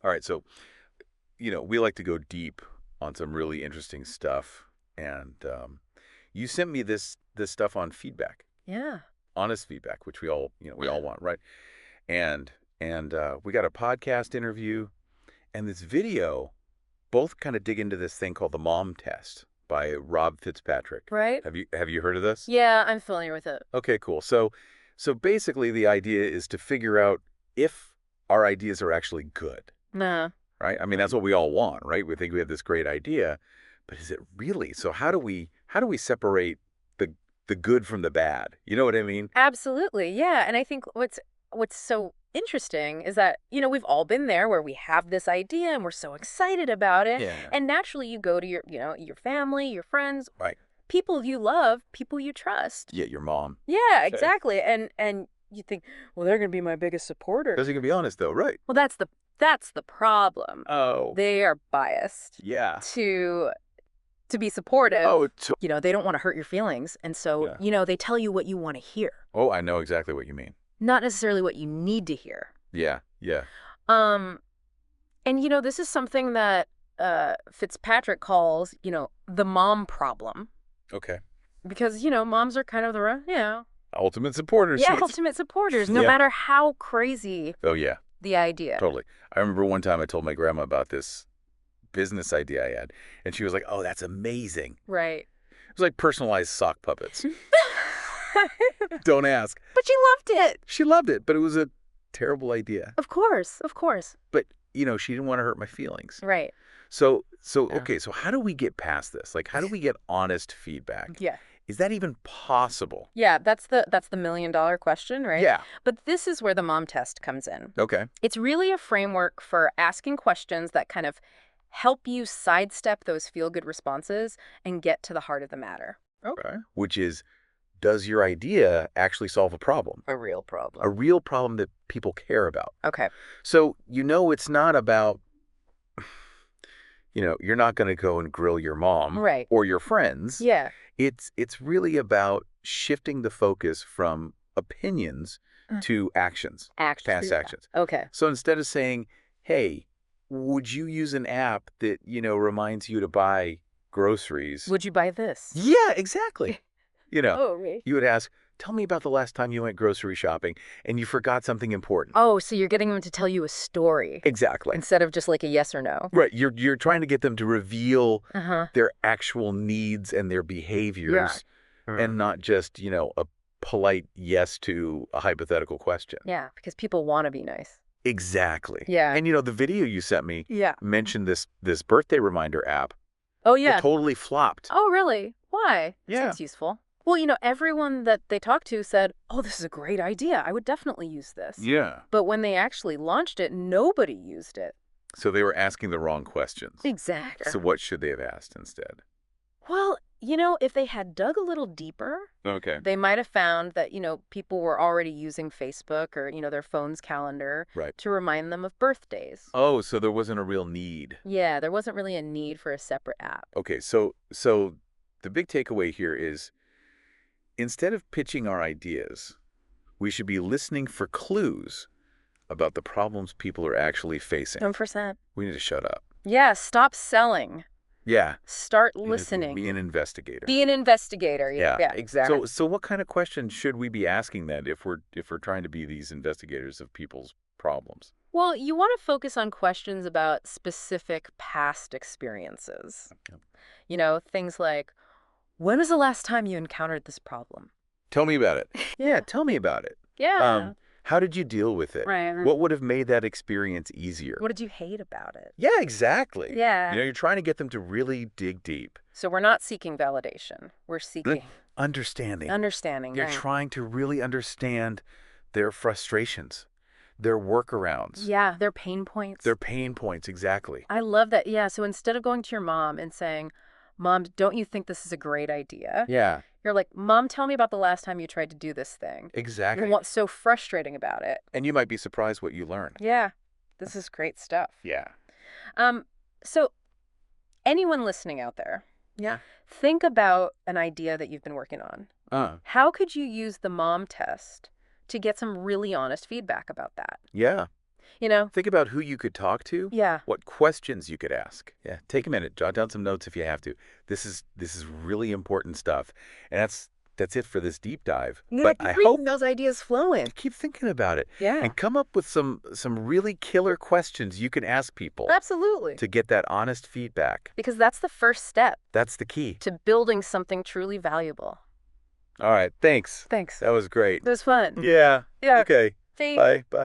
All right, so, we like to go deep on some really interesting stuff, and you sent me this stuff on feedback, Yeah. honest feedback, which we all want, right? And we got a podcast interview and this video, both kind of dig into this thing called the mom test by Rob Fitzpatrick. Right? Have you heard of this? Yeah, I'm familiar with it. Okay, cool. So basically the idea is to figure out if our ideas are actually good, Nah. right? I mean, that's what we all want, right? We think we have this great idea, but is it really? So how do we separate the good from the bad? You know what I mean? Absolutely. Yeah. And I think what's so interesting is that, we've all been there where we have this idea and we're so excited about it. Yeah. And naturally you go to your family, your friends, Right. people you love, people you trust. Yeah, your mom. Yeah, Okay. exactly. And you think, well, they're going to be my biggest supporter. Because you can be honest though, right? Well, that's the problem. Oh. They are biased Yeah. to be supportive. Oh, They don't want to hurt your feelings. And so, yeah. they tell you what you want to hear, Oh, I know exactly what you mean. not necessarily what you need to hear. Yeah, yeah. Um, and, this is something that Fitzpatrick calls, the mom problem. Okay. Because, moms are kind of the, Ultimate supporters. yeah, ultimate supporters, no Yeah. matter how crazy Oh, yeah, the idea. totally. I remember one time I told my grandma about this business idea I had, and she was like, oh, that's amazing. Right. It was like personalized sock puppets. Don't ask. But she loved it. She loved it, but it was a terrible idea. Of course, of course. But, she didn't want to hurt my feelings. Right. So Yeah. okay, so how do we get past this? Like, how do we get honest feedback? Yeah. Is that even possible? Yeah, that's the million-dollar question, right? Yeah. But this is where the mom test comes in. Okay. It's really a framework for asking questions that kind of help you sidestep those feel-good responses and get to the heart of the matter. Okay. Which is, does your idea actually solve a problem? A real problem. A real problem that people care about. Okay. So, it's not about, you're not going to go and grill your mom Right. or your friends. Yeah. It's really about shifting the focus from opinions to actions, Actions. past actions. Okay. So instead of saying, hey, would you use an app that, reminds you to buy groceries? Would you buy this? Yeah, exactly. Oh, right. You would ask, tell me about the last time you went grocery shopping and you forgot something important. Oh, so you're getting them to tell you a story Exactly. instead of just like a yes or no. Right. You're trying to get them to reveal Uh-huh. their actual needs and their behaviors and not just, a polite yes to a hypothetical question. Yeah, because people want to be nice. Exactly. Yeah. And, the video you sent me Yeah. mentioned this birthday reminder app. Oh, It yeah. totally flopped. Oh, really? Why? Yeah. Sounds useful. Well, everyone that they talked to said, oh, this is a great idea. I would definitely use this. Yeah. But when they actually launched it, nobody used it. So they were asking the wrong questions. Exactly. So what should they have asked instead? Well, if they had dug a little deeper, Okay. they might have found that, people were already using Facebook or, their phone's calendar Right. to remind them of birthdays. Oh, so there wasn't a real need. Yeah, there wasn't really a need for a separate app. Okay, so the big takeaway here is instead of pitching our ideas, we should be listening for clues about the problems people are actually facing. 100%. We need to shut up. Yeah, stop selling. Yeah. Start You know, listening. Be an investigator. Be an investigator. Yeah, exactly. So what kind of questions should we be asking then if we're trying to be these investigators of people's problems? Well, you want to focus on questions about specific past experiences. Things like, when was the last time you encountered this problem? Tell me about it. Yeah, tell me about it. Yeah. How did you deal with it? Right. What would have made that experience easier? What did you hate about it? Yeah, exactly. Yeah. You're trying to get them to really dig deep. So we're not seeking validation. We're seeking Understanding. understanding. You're right. trying to really understand their frustrations, their workarounds, Yeah, their pain points. their pain points, exactly. I love that. Yeah, so instead of going to your mom and saying, Mom, don't you think this is a great idea? Yeah, You're like, Mom, tell me about the last time you tried to do this thing. exactly. And what's so frustrating about it? And you might be surprised what you learned. Yeah, this is great stuff. Yeah. So anyone listening out there, Yeah. think about an idea that you've been working on. How could you use the mom test to get some really honest feedback about that? Yeah. you know? Think about who you could talk to, Yeah. what questions you could ask. Yeah, take a minute, jot down some notes if you have to. This is really important stuff. And that's it for this deep dive. Yeah, But keep I reading hope those ideas flowing. keep thinking about it Yeah. and come up with some really killer questions you can ask people Absolutely. to get that honest feedback. Because that's the first step That's the key. to building something truly valuable. All right, thanks. Thanks. That was great. It was fun. Yeah. Yeah. Okay. See? Bye. Bye.